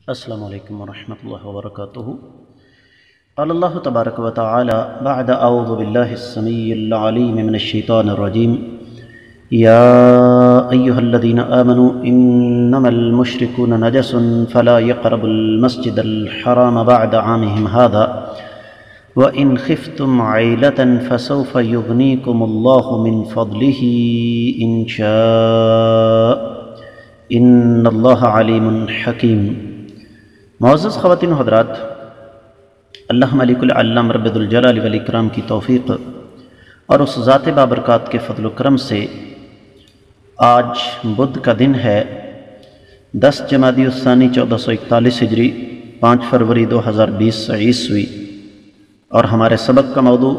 السلام علیکم ورحمۃ اللہ وبرکاتہ۔ قال اللہ تبارک و تعالی بعد اعوذ باللہ السمیع العلیم من الشیطان الرجیم یا ایہا الذین آمنوا انما المشرکون نجس فلا يقربوا المسجد الحرام بعد عامهم هذا وإن خفتم عیلة فسوف یغنیکم اللہ من فضلہ ان شاء ان اللہ علیم حکیم۔ معزز خواتین و حضرات، اللہ ملک العلام رب الجلال والاکرام کی توفیق اور اس ذات بابرکات کے فضل و کرم سے آج بدھ کا دن ہے 10 جمادی الثانی 1441 ہجری 5 فروری 2020 عیسوی، اور ہمارے سبق کا موضوع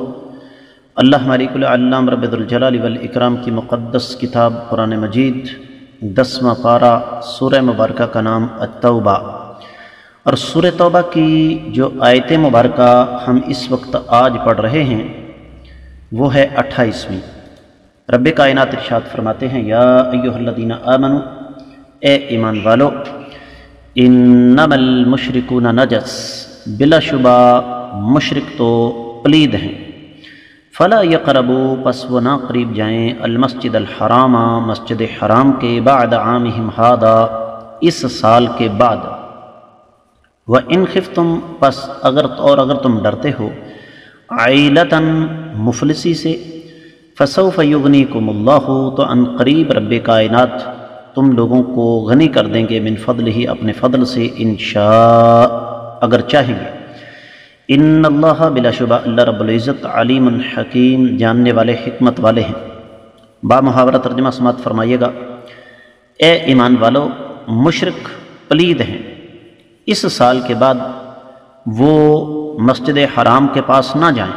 اللہ ملک العلام رب الجلال والاکرام کی مقدس کتاب قرآن مجید 10واں پارہ سورہ مبارکہ کا نام التوبہ، اور سورہ توبہ کی جو آیت مبارکہ ہم اس وقت آج پڑھ رہے ہیں وہ ہے 28ویں۔ رب کائنات ارشاد فرماتے ہیں یا ایھا الذین آمنوا، اے ایمان والو، انما المشرکون نجس، بلا شبہ مشرک تو پلید ہیں، فلا یقربوا، پس وہ نہ قریب جائیں، المسجد الحرام، مسجد حرام کے، بعد عامہم ھذا، اس سال کے بعد، وَإِنْ خِفْتُمْ، پس اگر تم ڈرتے ہو، عیلةً، مفلسی سے، فَسَوْفَ يُغْنِيكُمُ اللَّهُ، تو ان قریب رب کائنات تم لوگوں کو غنی کر دیں گے، من فضلہ، اپنے فضل سے، انشاء، اگر چاہیں گے۔ ان اللہ، بلا شبہ اللہ رب العزت، علیم حکیم، جاننے والے، حکمت والے ہیں۔ با محاورہ ترجمہ سماعت فرمائیے گا۔ اے ایمان والو، مشرک پلید ہیں، اس سال کے بعد وہ مسجد حرام کے پاس نہ جائیں،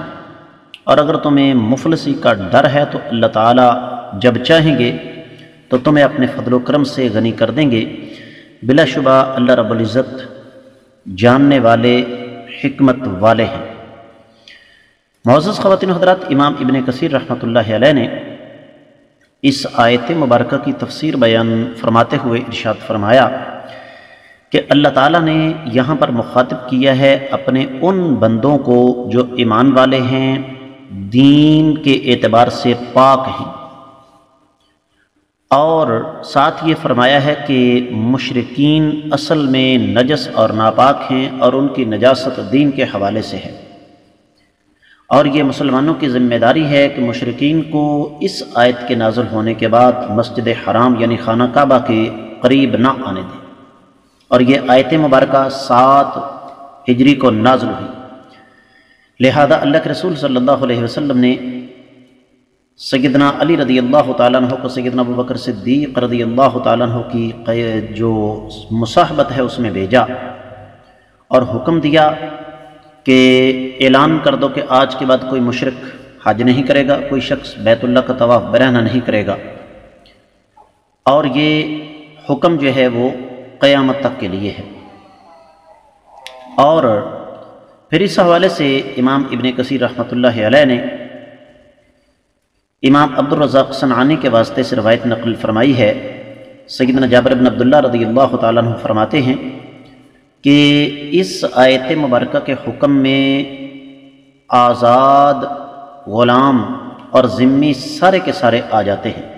اور اگر تمہیں مفلسی کا ڈر ہے تو اللہ تعالیٰ جب چاہیں گے تو تمہیں اپنے فضل و کرم سے غنی کر دیں گے۔ بلا شبہ اللہ رب العزت جاننے والے، حکمت والے ہیں۔ معزز خواتین و حضرات، امام ابن کثیر رحمۃ اللہ علیہ نے اس آیت مبارکہ کی تفسیر بیان فرماتے ہوئے ارشاد فرمایا کہ اللہ تعالیٰ نے یہاں پر مخاطب کیا ہے اپنے ان بندوں کو جو ایمان والے ہیں، دین کے اعتبار سے پاک ہیں، اور ساتھ یہ فرمایا ہے کہ مشرکین اصل میں نجس اور ناپاک ہیں، اور ان کی نجاست دین کے حوالے سے ہے، اور یہ مسلمانوں کی ذمہ داری ہے کہ مشرکین کو اس آیت کے نازل ہونے کے بعد مسجد حرام یعنی خانہ کعبہ کے قریب نہ آنے دیں، اور یہ آیت مبارکہ 7 ہجری کو نازل ہوئی۔ لہذا اللہ کے رسول صلی اللہ علیہ وسلم نے سیدنا علی رضی اللہ تعالیٰ عنہ کو سیدنا ابوبکر صدیق رضی اللہ تعالیٰ عنہ کی جو مصاحبت ہے اس میں بھیجا، اور حکم دیا کہ اعلان کر دو کہ آج کے بعد کوئی مشرک حج نہیں کرے گا، کوئی شخص بیت اللہ کا طواف برہنہ نہیں کرے گا، اور یہ حکم جو ہے وہ قیامت تک کے لیے ہے۔ اور پھر اس حوالے سے امام ابن کثیر رحمۃ اللہ علیہ نے امام عبد الرزاق صنعانی کے واسطے سے روایت نقل فرمائی ہے، سیدنا جابر بن عبداللہ رضی اللہ تعالیٰ عنہ فرماتے ہیں کہ اس آیت مبارکہ کے حکم میں آزاد، غلام اور ذمی سارے کے سارے آ جاتے ہیں،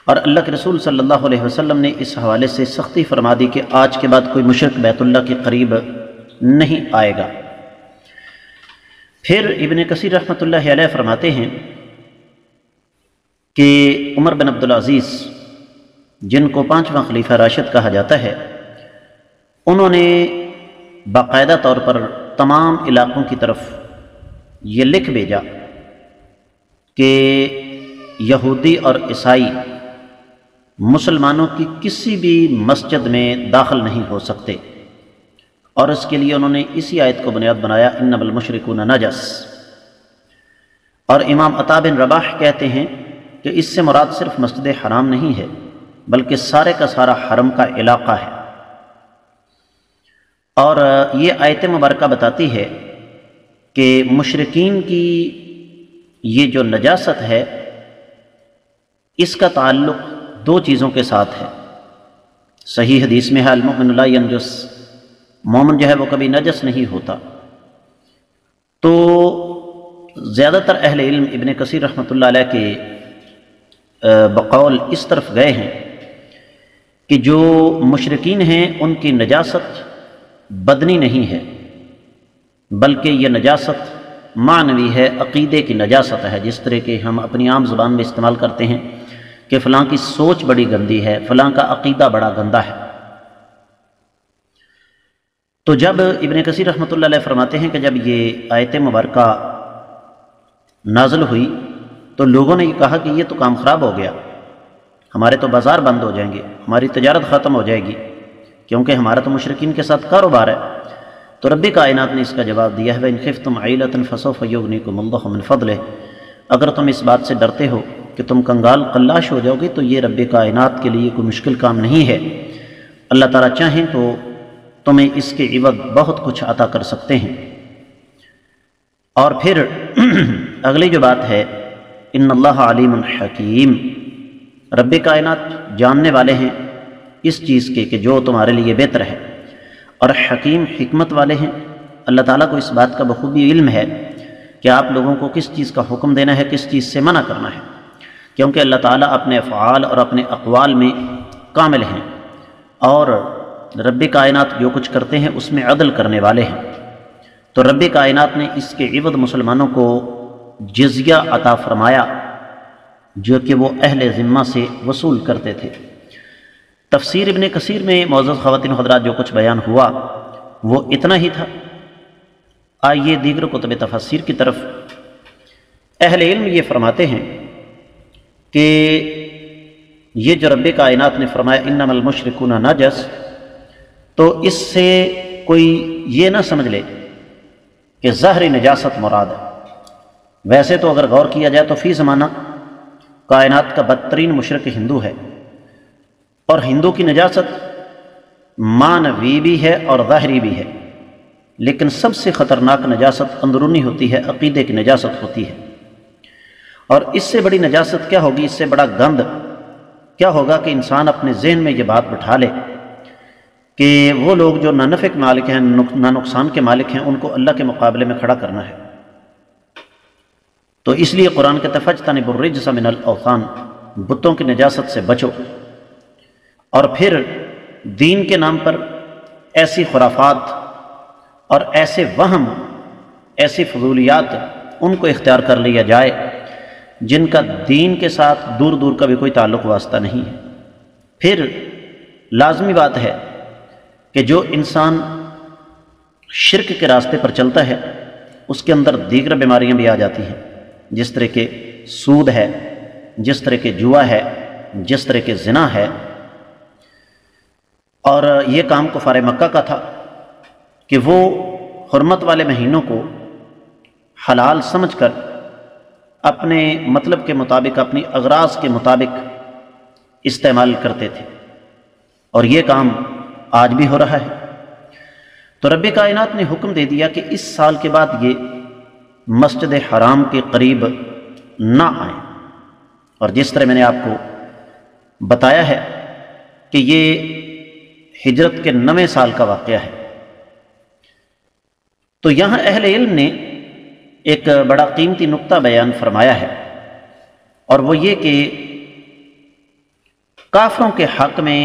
اور اللہ کے رسول صلی اللہ علیہ وسلم نے اس حوالے سے سختی فرما دی کہ آج کے بعد کوئی مشرک بیت اللہ کے قریب نہیں آئے گا۔ پھر ابن کثیر رحمۃ اللہ علیہ فرماتے ہیں کہ عمر بن عبدالعزیز، جن کو 5واں خلیفہ راشد کہا جاتا ہے، انہوں نے باقاعدہ طور پر تمام علاقوں کی طرف یہ لکھ بھیجا کہ یہودی اور عیسائی مسلمانوں کی کسی بھی مسجد میں داخل نہیں ہو سکتے، اور اس کے لیے انہوں نے اسی آیت کو بنیاد بنایا، انما المشرکون نجس۔ اور امام عطا بن رباح کہتے ہیں کہ اس سے مراد صرف مسجد حرام نہیں ہے بلکہ سارے کا سارا حرم کا علاقہ ہے، اور یہ آیت مبارکہ بتاتی ہے کہ مشرکین کی یہ جو نجاست ہے اس کا تعلق 2 چیزوں کے ساتھ ہے۔ صحیح حدیث میں ہے المؤمن لا ینجس، مومن جو ہے وہ کبھی نجس نہیں ہوتا۔ تو زیادہ تر اہل علم ابن کثیر رحمۃ اللہ علیہ کے بقول اس طرف گئے ہیں کہ جو مشرکین ہیں ان کی نجاست بدنی نہیں ہے، بلکہ یہ نجاست معنوی ہے، عقیدے کی نجاست ہے، جس طرح کہ ہم اپنی عام زبان میں استعمال کرتے ہیں کہ فلاں کی سوچ بڑی گندی ہے، فلاں کا عقیدہ بڑا گندا ہے۔ تو جب ابن کثیر رحمۃ اللہ علیہ فرماتے ہیں کہ جب یہ آیت مبارکہ نازل ہوئی تو لوگوں نے یہ کہا کہ یہ تو کام خراب ہو گیا، ہمارے تو بازار بند ہو جائیں گے، ہماری تجارت ختم ہو جائے گی، کیونکہ ہمارا تو مشرکین کے ساتھ کاروبار ہے۔ تو رب کائنات نے اس کا جواب دیا ہے وَإِنْ خِفْتُمْ عَيْلَةً فَسَوْفَ يُغْنِيكُمُ اللَّهُ مِنْ فَضْلِهِ، اگر تم اس بات سے ڈرتے ہو کہ تم کنگال قلاش ہو جاؤ گے تو یہ رب کائنات کے لیے کوئی مشکل کام نہیں ہے، اللہ تعالیٰ چاہیں تو تمہیں اس کے عوض بہت کچھ عطا کر سکتے ہیں۔ اور پھر اگلی جو بات ہے ان اللہ علیم حکیم، رب کائنات جاننے والے ہیں اس چیز کے کہ جو تمہارے لیے بہتر ہے، اور حکیم حکمت والے ہیں۔ اللہ تعالیٰ کو اس بات کا بخوبی علم ہے کہ آپ لوگوں کو کس چیز کا حکم دینا ہے، کس چیز سے منع کرنا ہے، کیونکہ اللہ تعالیٰ اپنے افعال اور اپنے اقوال میں کامل ہیں، اور رب کائنات جو کچھ کرتے ہیں اس میں عدل کرنے والے ہیں۔ تو رب کائنات نے اس کے عوض مسلمانوں کو جزیہ عطا فرمایا جو کہ وہ اہل ذمہ سے وصول کرتے تھے۔ تفسیر ابن کثیر میں معزز خواتین حضرات جو کچھ بیان ہوا وہ اتنا ہی تھا۔ آئیے دیگر کتب تفسیر کی طرف۔ اہل علم یہ فرماتے ہیں کہ یہ جو رب کائنات نے فرمایا انما المشرکون نجس، تو اس سے کوئی یہ نہ سمجھ لے کہ ظاہری نجاست مراد ہے۔ ویسے تو اگر غور کیا جائے تو فی زمانہ کائنات کا بدترین مشرک ہندو ہے، اور ہندو کی نجاست معنوی بھی ہے اور ظاہری بھی ہے، لیکن سب سے خطرناک نجاست اندرونی ہوتی ہے، عقیدے کی نجاست ہوتی ہے۔ اور اس سے بڑی نجاست کیا ہوگی، اس سے بڑا گند کیا ہوگا کہ انسان اپنے ذہن میں یہ بات بٹھا لے کہ وہ لوگ جو نہ نفع کے مالک ہیں نہ نقصان کے مالک ہیں ان کو اللہ کے مقابلے میں کھڑا کرنا ہے۔ تو اس لیے قرآن کے فَاجْتَنِبُوا الرِّجْسَ مِنَ الْأَوْثَانِ، بتوں کی نجاست سے بچو۔ اور پھر دین کے نام پر ایسی خرافات اور ایسے وہم، ایسی فضولیات ان کو اختیار کر لیا جائے جن کا دین کے ساتھ دور دور کا بھی کوئی تعلق واسطہ نہیں ہے۔ پھر لازمی بات ہے کہ جو انسان شرک کے راستے پر چلتا ہے اس کے اندر دیگر بیماریاں بھی آ جاتی ہیں، جس طرح کے سود ہے، جس طرح کے جوا ہے، جس طرح کے زنا ہے۔ اور یہ کام کفار مکہ کا تھا کہ وہ حرمت والے مہینوں کو حلال سمجھ کر اپنے مطلب کے مطابق، اپنی اغراض کے مطابق استعمال کرتے تھے، اور یہ کام آج بھی ہو رہا ہے۔ تو رب کائنات نے حکم دے دیا کہ اس سال کے بعد یہ مسجد حرام کے قریب نہ آئیں، اور جس طرح میں نے آپ کو بتایا ہے کہ یہ ہجرت کے 9ویں سال کا واقعہ ہے۔ تو یہاں اہل علم نے ایک بڑا قیمتی نقطہ بیان فرمایا ہے، اور وہ یہ کہ کافروں کے حق میں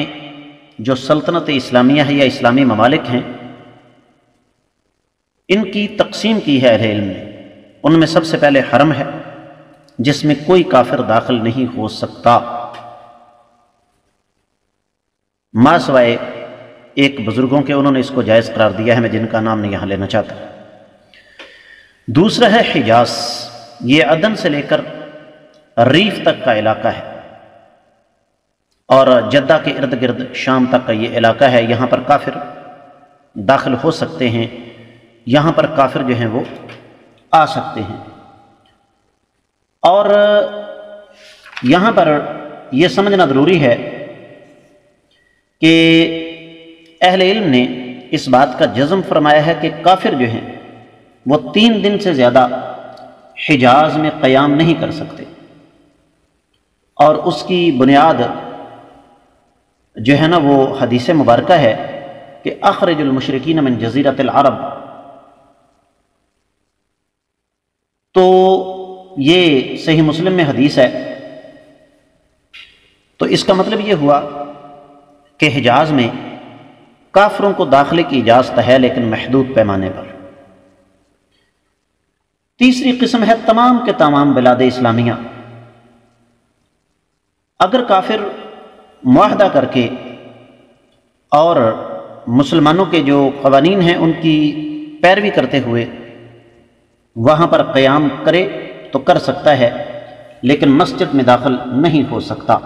جو سلطنت اسلامیہ ہے یا اسلامی ممالک ہیں ان کی تقسیم کی ہے اہل علم نے۔ ان میں سب سے پہلے حرم ہے جس میں کوئی کافر داخل نہیں ہو سکتا ما سوائے ایک بزرگوں کے، انہوں نے اس کو جائز قرار دیا ہے، میں جن کا نام نہیں یہاں لینا چاہتا۔ دوسرا ہے حجاز، یہ عدن سے لے کر ریف تک کا علاقہ ہے، اور جدہ کے ارد گرد شام تک کا یہ علاقہ ہے۔ یہاں پر کافر داخل ہو سکتے ہیں، یہاں پر کافر جو ہیں وہ آ سکتے ہیں۔ اور یہاں پر یہ سمجھنا ضروری ہے کہ اہل علم نے اس بات کا جزم فرمایا ہے کہ کافر جو ہیں وہ 3 دن سے زیادہ حجاز میں قیام نہیں کر سکتے، اور اس کی بنیاد جو ہے نا وہ حدیث مبارکہ ہے کہ اخرج المشرکین من جزیرۃ العرب، تو یہ صحیح مسلم میں حدیث ہے۔ تو اس کا مطلب یہ ہوا کہ حجاز میں کافروں کو داخلے کی اجازت ہے، لیکن محدود پیمانے پر۔ تیسری قسم ہے تمام کے تمام بلاد اسلامیہ۔ اگر کافر معاہدہ کر کے اور مسلمانوں کے جو قوانین ہیں ان کی پیروی کرتے ہوئے وہاں پر قیام کرے تو کر سکتا ہے، لیکن مسجد میں داخل نہیں ہو سکتا۔